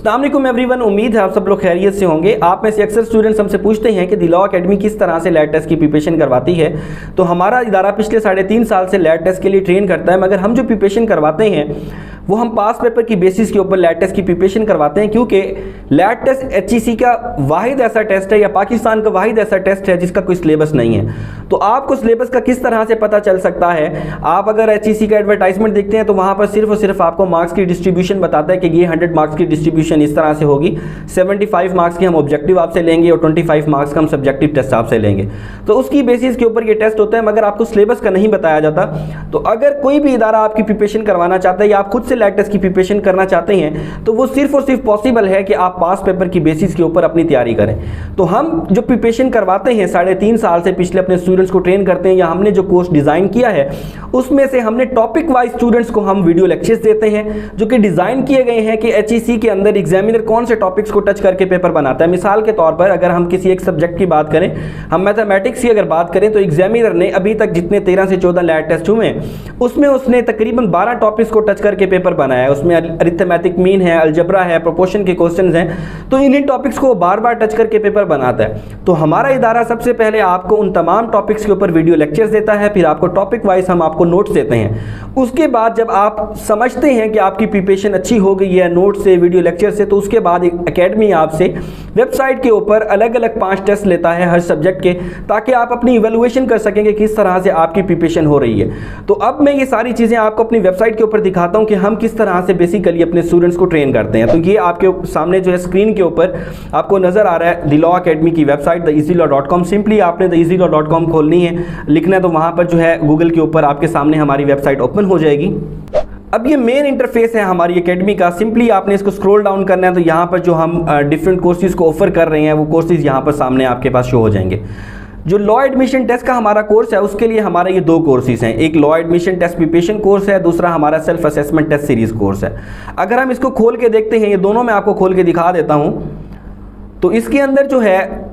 अस्सलाम वालेकुम एवरीवन, उम्मीद है आप सब लोग खैरियत से होंगे। आप में से अक्सर स्टूडेंट्स हमसे पूछते हैं कि द लॉ एकेडमी किस तरह से लैट टेस्ट की प्रिपरेशन करवाती है। तो हमारा इदारा पिछले 3.5 साल से लैट टेस्ट के लिए ट्रेन करता है, मगर हम जो प्रिपरेशन करवाते हैं वो हम पास पेपर की बेसिस के ऊपर लैट टेस्ट की प्रिपरेशन करवाते हैं, क्योंकि लैट टेस्ट एचईसी का वाहिद ऐसा टेस्ट है या पाकिस्तान का वाहिद ऐसा टेस्ट है जिसका कोई सिलेबस नहीं है। तो आपको सिलेबस का किस तरह से पता चल सकता है? आप अगर एचईसी का एडवर्टाइजमेंट देखते हैं तो वहाँ पर सिर्फ और सिर्फ आपको मार्क्स की डिस्ट्रीब्यूशन बताता है कि ये 100 मार्क्स की डिस्ट्रीब्यूशन इस तरह से होगी, 75 मार्क्स की हम ऑब्जेक्टिव आपसे लेंगे और 25 मार्क्स का हम सब्जेक्टिव टेस्ट आपसे लेंगे। तो उसकी बेसिस के ऊपर ये टेस्ट होता है, मगर आपको सिलेबस का नहीं बताया जाता। तो अगर कोई भी इदारा आपकी प्रिपरेशन करवाना चाहता है या आप खुद से लैट टेस्ट की प्रिपरेशन करना चाहते हैं तो वो सिर्फ और सिर्फ पॉसिबल है कि आप पास पेपर की बेसिस के ऊपर अपनी तैयारी करें। तो हम जो प्रिपरेशन करवाते हैं 3.5 साल से पिछले अपने स्टूडेंट्स को ट्रेन करते हैं, या हमने जो कोर्स डिज़ाइन किया है उसमें से हमने टॉपिक वाइज स्टूडेंट्स को हम वीडियो लेक्चर्स देते हैं जो कि डिज़ाइन किए गए हैं कि एचईसी के अंदर एग्जामिनर कौन से टॉपिक्स को टच करके पेपर बनाता है। मिसाल के तौर पर अगर हम किसी एक सब्जेक्ट की बात करें, हम मैथमेटिक्स की अगर बात करें, तो एग्जामिनर ने अभी तक जितने 13 से 14 लैट टेस्ट हुए हैं उसमें उसने तकरीबन 12 टॉपिक्स को टच करके पेपर बनाया है। उसमें अरिथमेटिक मीन है, अलजबरा है, प्रोपोर्शन के क्वेश्चंस हैं, तो इन्हीं टॉपिक्स को बार बार टच करके पेपर बनाता है। तो हमारा इदारा सबसे पहले आपको उन तमाम टॉपिक्स के ऊपर वीडियो लेक्चर्स देता है, फिर आपको टॉपिक वाइज हम आपको नोट्स देते हैं। उसके बाद जब आप समझते हैं कि आपकी प्रिपरेशन अच्छी हो गई है नोट से, वीडियो लेक्चर से, तो उसके बाद एकेडमी आपसे वेबसाइट के ऊपर अलग अलग 5 टेस्ट लेता है हर सब्जेक्ट के, ताकि आप अपनी इवैल्यूएशन कर सकेंगे किस तरह से आपकी प्रिपरेशन हो रही है। तो अब मैं ये सारी चीज़ें आपको अपनी वेबसाइट के ऊपर दिखाता हूँ कि हम किस तरह से बेसिकली अपने स्टूडेंट्स को ट्रेन करते हैं। तो ये आपके सामने जो है स्क्रीन के ऊपर आपको नजर आ रहा है द लॉ एकेडमी की वेबसाइट theeasylaw.com। सिंपली आपने theeasylaw.com खोलनी है, लिखना है, तो वहाँ पर जो है गूगल के ऊपर आपके सामने हमारी वेबसाइट ओपन हो जाएगी। अब ये मेन इंटरफेस है हमारी एकेडमी का। सिंपली आपने इसको स्क्रॉल डाउन करना है, तो यहाँ पर जो हम डिफरेंट कोर्सेज को ऑफर कर रहे हैं वो कोर्सेज यहाँ पर सामने आपके पास शो हो जाएंगे। जो लॉ एडमिशन टेस्ट का हमारा कोर्स है उसके लिए हमारे ये 2 कोर्सेज हैं। एक law admission test preparation course है, दूसरा हमारा self assessment test series course है। अगर हम इसको खोल के देखते हैं, ये दोनों मैं आपको खोल के दिखा देता हूँ, तो इसके अंदर जो है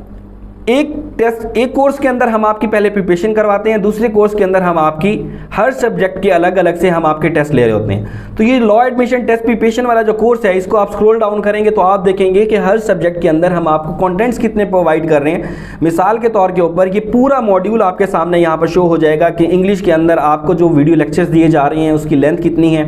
एक कोर्स के अंदर हम आपकी पहले प्रिपरेशन करवाते हैं, दूसरे कोर्स के अंदर हम आपकी हर सब्जेक्ट के अलग अलग से हम आपके टेस्ट ले रहे होते हैं। तो ये लॉ एडमिशन टेस्ट प्रिपरेशन वाला जो कोर्स है, इसको आप स्क्रॉल डाउन करेंगे तो आप देखेंगे कि हर सब्जेक्ट के अंदर हम आपको कंटेंट्स कितने प्रोवाइड कर रहे हैं। मिसाल के तौर के ऊपर ये पूरा मॉड्यूल आपके सामने यहाँ पर शो हो जाएगा कि इंग्लिश के अंदर आपको जो वीडियो लेक्चर्स दिए जा रहे हैं उसकी लेंथ कितनी है।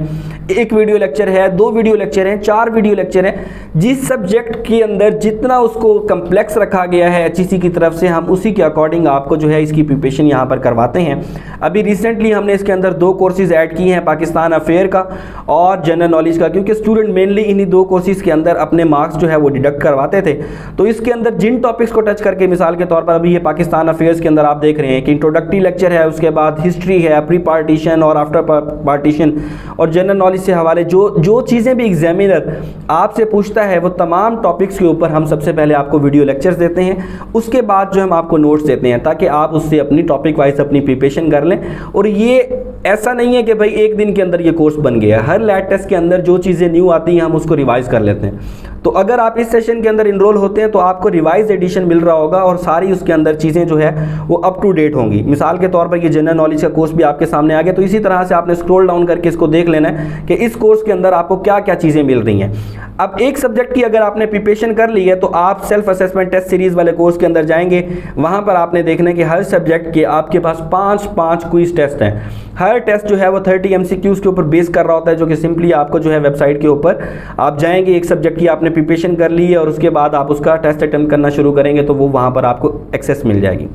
1 वीडियो लेक्चर है, 2 वीडियो लेक्चर हैं, 4 वीडियो लेक्चर है। जिस सब्जेक्ट के अंदर जितना उसको कम्प्लेक्स रखा गया है एचईसी की तरफ से, हम उसी के अकॉर्डिंग आपको जो है इसकी प्रिपरेशन यहाँ पर करवाते हैं। अभी रिसेंटली हमने इसके अंदर 2 कोर्सेज ऐड किए हैं, पाकिस्तान अफेयर का और जनरल नॉलेज का, क्योंकि स्टूडेंट मेनली इन्हीं 2 कोर्सेज के अंदर अपने मार्क्स जो है वो डिडक्ट करवाते थे। तो इसके अंदर जिन टॉपिक्स को टच करके, मिसाल के तौर पर अभी ये पाकिस्तान अफेयर्स के अंदर आप देख रहे हैं कि इंट्रोडक्टरी लेक्चर है, उसके बाद हिस्ट्री है, प्री पार्टीशन और आफ्टर पार्टीशन, और जनरल नॉलेज से हवाले जो चीज़ें भी एग्जामिनर आपसे पूछता है वो तमाम टॉपिक्स के ऊपर हम सबसे पहले आपको वीडियो लेक्चर्स देते हैं। उसके बाद जो हम आपको नोट्स देते हैं ताकि आप उससे अपनी टॉपिक वाइज अपनी प्रिपरेशन कर लें। और ये ऐसा नहीं है कि भाई एक दिन के अंदर ये कोर्स बन गया। हर लैट टेस्ट के अंदर जो चीज़ें न्यू आती हैं हम उसको रिवाइज कर लेते हैं। तो अगर आप इस सेशन के अंदर इनरोल होते हैं तो आपको रिवाइज एडिशन मिल रहा होगा और सारी उसके अंदर चीज़ें जो है वो अप टू डेट होंगी। मिसाल के तौर पर ये जनरल नॉलेज का कोर्स भी आपके सामने आ गया। तो इसी तरह से आपने स्क्रॉल डाउन करके इसको देख लेना है कि इस कोर्स के अंदर आपको क्या क्या चीज़ें मिल रही हैं। अब एक सब्जेक्ट की अगर आपने प्रिपरेशन कर ली है तो आप सेल्फ असेसमेंट टेस्ट सीरीज वाले कोर्स के अंदर जाएंगे, वहाँ पर आपने देखना है कि हर सब्जेक्ट के आपके पास 5 क्विज टेस्ट हैं। हर टेस्ट जो है वो 30 MCQs के ऊपर बेस कर रहा होता है, जो कि सिंपली आपको जो है वेबसाइट के ऊपर आप जाएंगे, एक सब्जेक्ट की आपने प्रिपरेशन कर ली है और उसके बाद आप उसका टेस्ट अटेम्प्ट करना शुरू करेंगे तो वो वहाँ पर आपको एक्सेस मिल जाएगी।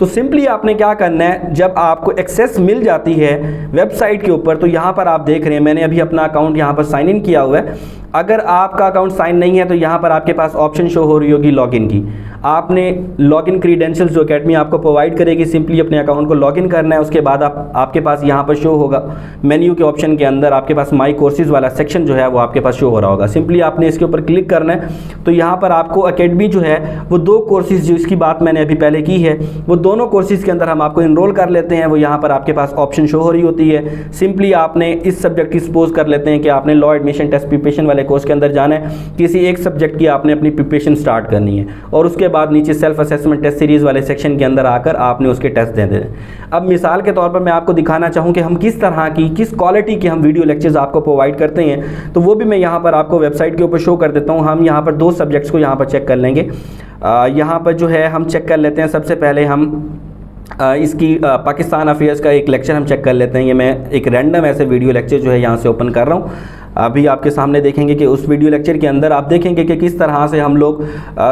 तो सिंपली आपने क्या करना है, जब आपको एक्सेस मिल जाती है वेबसाइट के ऊपर, तो यहाँ पर आप देख रहे हैं मैंने अभी अपना अकाउंट यहाँ पर साइन इन किया हुआ है। अगर आपका अकाउंट साइन नहीं है तो यहाँ पर आपके पास ऑप्शन शो हो रही होगी लॉगिन की। आपने लॉगिन क्रीडेंशियल्स जो एकेडमी आपको प्रोवाइड करेगी, सिंपली अपने अकाउंट को लॉगिन करना है। उसके बाद आपके पास यहाँ पर शो होगा मेन्यू के ऑप्शन के अंदर आपके पास माई कोर्सेज वाला सेक्शन जो है वो आपके पास शो हो रहा होगा। सिंपली आपने इसके ऊपर क्लिक करना है तो यहाँ पर आपको एकेडमी जो है वो 2 कोर्सेज जो इसकी बात मैंने अभी पहले की है वो दोनों कोर्सेज के अंदर हम आपको इनरोल कर लेते हैं। वो यहाँ पर आपके पास ऑप्शन शो हो रही होती है। सिंपली आपने इस सब्जेक्ट की सपोज कर लेते हैं कि आपने लॉ एडमिशन टेस्ट प्रिपरेशन वाले कोर्स के अंदर जाना है, किसी एक सब्जेक्ट की आपने अपनी प्रिपरेशन स्टार्ट करनी है और उसके बाद नीचे सेल्फ असेसमेंट टेस्ट सीरीज़ वाले सेक्शन के अंदर आकर आपने उसके टेस्ट दे दें। अब मिसाल के तौर पर मैं आपको दिखाना चाहूँ कि हम किस तरह की, किस क्वालिटी के हम वीडियो लेक्चर्स आपको प्रोवाइड करते हैं, तो वो भी मैं यहाँ पर आपको वेबसाइट के ऊपर शो कर देता हूँ। हम यहाँ पर 2 सब्जेक्ट्स को यहाँ पर चेक कर लेंगे। यहाँ पर जो है हम चेक कर लेते हैं, सबसे पहले हम इसकी पाकिस्तान अफेयर्स का एक लेक्चर हम चेक कर लेते हैं। ये मैं एक रैंडम ऐसे वीडियो लेक्चर जो है यहाँ से ओपन कर रहा हूँ। अभी आपके सामने देखेंगे कि उस वीडियो लेक्चर के अंदर आप देखेंगे कि किस तरह से हम लोग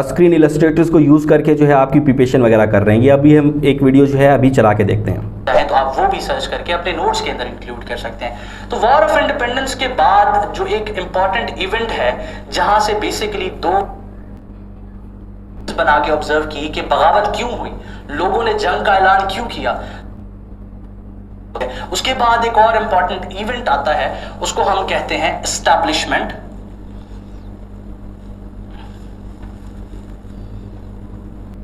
स्क्रीन इलस्ट्रेटर्स को यूज़ करके जो है आपकी प्रिपरेशन वगैरह कर रहे हैं। ये अभी हम एक वीडियो जो है अभी चला के देखते हैं। तो आप वो भी सर्च करके अपने नोट्स के अंदर इंक्लूड कर सकते हैं। तो वॉर ऑफ इंडिपेंडेंस के बाद जो एक इंपॉर्टेंट इवेंट है, जहां से बेसिकली 2 बना के ऑब्जर्व की कि बगावत क्यों हुई, लोगों ने जंग का ऐलान क्यों किया। उसके बाद एक और इंपॉर्टेंट इवेंट आता है, उसको हम कहते हैं एस्टैब्लिशमेंट।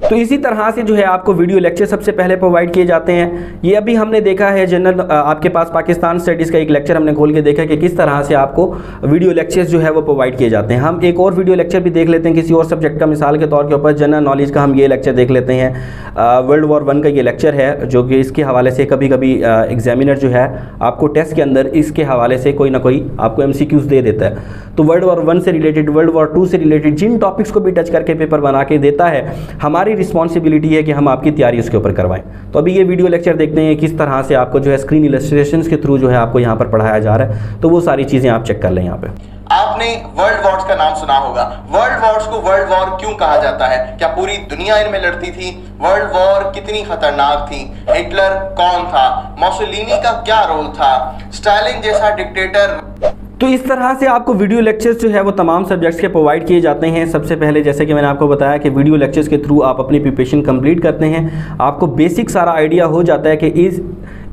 तो इसी तरह से जो है आपको वीडियो लेक्चर सबसे पहले प्रोवाइड किए जाते हैं। ये अभी हमने देखा है जनरल, आपके पास पाकिस्तान स्टडीज़ का एक लेक्चर हमने खोल के देखा कि किस तरह से आपको वीडियो लेक्चर्स जो है वो प्रोवाइड किए जाते हैं। हम एक और वीडियो लेक्चर भी देख लेते हैं किसी और सब्जेक्ट का, मिसाल के तौर के ऊपर जनरल नॉलेज का हम ये लेक्चर देख लेते हैं। वर्ल्ड वॉर 1 का ये लेक्चर है, जो कि इसके हवाले से कभी कभी एग्जामिनर जो है आपको टेस्ट के अंदर इसके हवाले से कोई ना कोई आपको MCQs दे देता है। तो वर्ल्ड वॉर 1 से रिलेटेड, वर्ल्ड वॉर 2 से रिलेटेड जिन टॉपिक्स को भी टच करके पेपर बना के देता है, हमारी रिस्पॉन्सिबिलिटी है कि हम आपकी तैयारी उसके ऊपर करवाएं। तो अभी ये वीडियो लेक्चर देखते हैं किस तरह से आपको जो है स्क्रीन इलस्ट्रेशंस के थ्रू जो है आपको यहाँ पर पढ़ाया जा रहा है। तो वो सारी चीज़ें आप चेक कर लें। यहाँ पे आपने वर्ल्ड वॉर्स का नाम सुना होगा। वर्ल्ड वॉर्स को वर्ल्ड वॉर क्यों कहा जाता है? क्या पूरी दुनिया इनमें लड़ती थी? वर्ल्ड वॉर कितनी खतरनाक थी? हिटलर कौन था? मुसोलिनी का क्या रोल था? स्टालिन जैसा डिक्टेटर। तो इस तरह से आपको वीडियो लेक्चर्स जो है वो तमाम सब्जेक्ट्स के प्रोवाइड किए जाते हैं। सबसे पहले जैसे कि मैंने आपको बताया कि वीडियो लेक्चर्स के थ्रू आप अपनी प्रिपरेशन कंप्लीट करते हैं। आपको बेसिक सारा आइडिया हो जाता है कि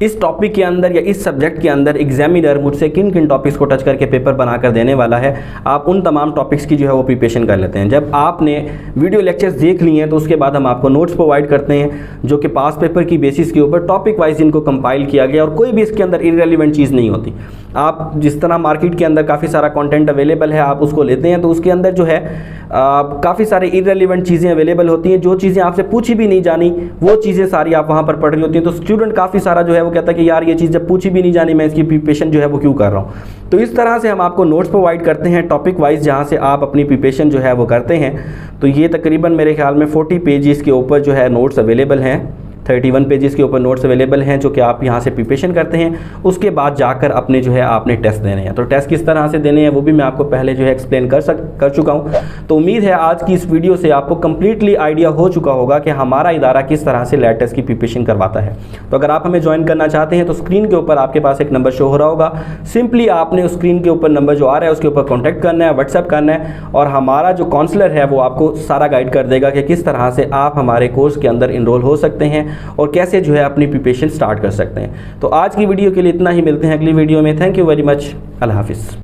इस टॉपिक के अंदर या इस सब्जेक्ट के अंदर एग्जामिनर मुझसे किन किन टॉपिक्स को टच करके पेपर बनाकर देने वाला है। आप उन तमाम टॉपिक्स की जो है वो प्रिपरेशन कर लेते हैं। जब आपने वीडियो लेक्चर्स देख लिए हैं तो उसके बाद हम आपको नोट्स प्रोवाइड करते हैं, जो कि पास पेपर की बेसिस के ऊपर टॉपिक वाइज इनको कंपाइल किया गया और कोई भी इसके अंदर इररेलेवेंट चीज़ नहीं होती। आप जिस तरह मार्केट के अंदर काफ़ी सारा कंटेंट अवेलेबल है, आप उसको लेते हैं तो उसके अंदर जो है काफ़ी सारे इररेलेवेंट चीज़ें अवेलेबल होती हैं। जो चीज़ें आपसे पूछी भी नहीं जानी वो चीज़ें सारी आप वहाँ पर पढ़ रही होती हैं। तो स्टूडेंट काफ़ी सारा जो है वो कहता है कि यार ये चीज़ जब पूछी भी नहीं जानी, मैं इसकी प्रिपरेशन जो है वो क्यों कर रहा हूँ। तो इस तरह से हम आपको नोट्स प्रोवाइड करते हैं टॉपिक वाइज, जहाँ से आप अपनी प्रिपरेशन जो है वो करते हैं। तो ये तकरीबन मेरे ख्याल में 40 पेजेस के ऊपर जो है नोट्स अवेलेबल हैं। 31 पेजेस के ऊपर नोट्स अवेलेबल हैं, जो कि आप यहाँ से प्रिपरेशन करते हैं। उसके बाद जाकर अपने जो है आपने टेस्ट देने हैं। तो टेस्ट किस तरह से देने हैं वो भी मैं आपको पहले जो है एक्सप्लेन कर चुका हूँ। तो उम्मीद है आज की इस वीडियो से आपको कम्प्लीटली आइडिया हो चुका होगा कि हमारा इदारा किस तरह से लैब टेस्ट की प्रिपरेशन करवाता है। तो अगर आप हमें ज्वाइन करना चाहते हैं तो स्क्रीन के ऊपर आपके पास एक नंबर शो हो रहा होगा। सिंपली आपने उस स्क्रीन के ऊपर नंबर जो आ रहा है उसके ऊपर कॉन्टैक्ट करना है, व्हाट्सएप करना है, और हमारा जो काउंसलर है वो आपको सारा गाइड कर देगा कि किस तरह से आप हमारे कोर्स के अंदर इनरोल हो सकते हैं और कैसे जो है अपनी प्रिपरेशन स्टार्ट कर सकते हैं। तो आज की वीडियो के लिए इतना ही, मिलते हैं अगली वीडियो में। Thank you very much. अल्लाह हाफिज़।